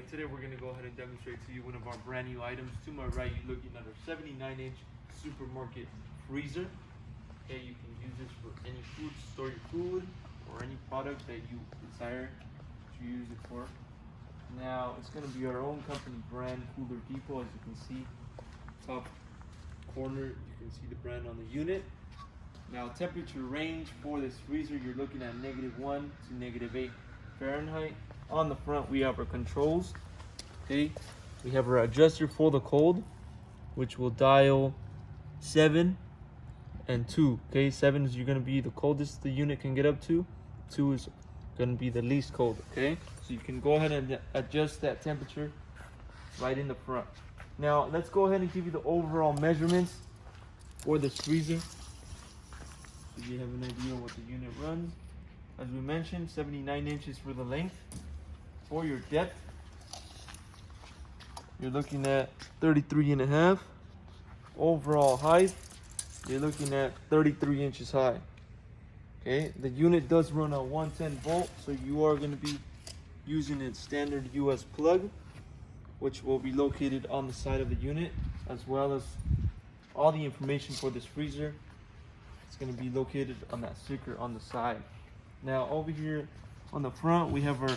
and today we're going to go ahead and demonstrate to you one of our brand new items. To my right, you're looking at a 79-inch supermarket freezer. Okay, you can use this for any food, store your food, or any product that you desire to use it for. Now, it's going to be our own company brand, Cooler Depot. As you can see, top corner, you can see the brand on the unit. Now, temperature range for this freezer, you're looking at -1 to -8 Fahrenheit. On the front, we have our controls. Okay, we have our adjuster for the cold, which will dial 7 and 2. Okay, 7 is you're going to be the coldest the unit can get up to. 2 is going to be the least cold. Okay, so you can go ahead and adjust that temperature right in the front. Now, let's go ahead and give you the overall measurements for this freezer, so you have an idea what the unit runs. As we mentioned, 79 inches for the length. For your depth, you're looking at 33.5. Overall height, you're looking at 33 inches high. Okay, the unit does run a 110 volt, so you are going to be using a standard US plug, which will be located on the side of the unit, as well as all the information for this freezer. It's going to be located on that sticker on the side. Now, over here on the front, we have our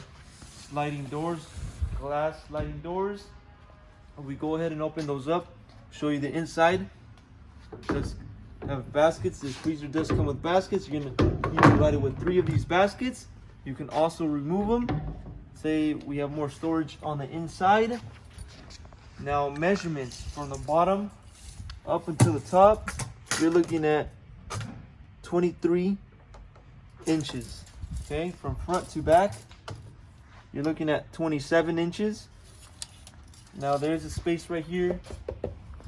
sliding doors, glass sliding doors. We go ahead and open those up, show you the inside. It does have baskets. This freezer does come with baskets. You're going to be provided with 3 of these baskets. You can also remove them. Say we have more storage on the inside. Now, measurements from the bottom up until the top, you're looking at 23 inches. Okay, from front to back, you're looking at 27 inches. Now, there's a space right here,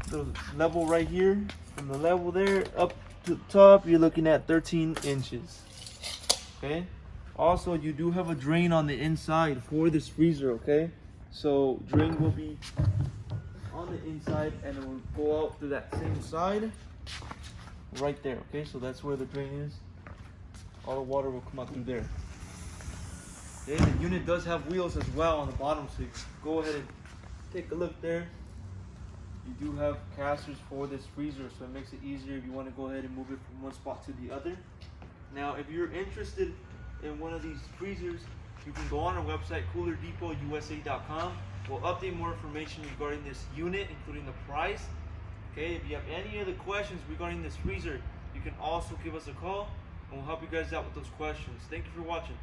the level right here. From the level there up to the top, you're looking at 13 inches. Okay, also you do have a drain on the inside for this freezer. Okay, so drain will be on the inside and it will go out through that same side right there. Okay, so that's where the drain is. All the water will come out through there. Okay, the unit does have wheels as well on the bottom, so you can go ahead and take a look there. You do have casters for this freezer, so it makes it easier if you want to go ahead and move it from one spot to the other. Now, if you're interested in one of these freezers, you can go on our website, CoolerDepotUSA.com. We'll update more information regarding this unit, including the price. Okay, if you have any other questions regarding this freezer, you can also give us a call, and we'll help you guys out with those questions. Thank you for watching.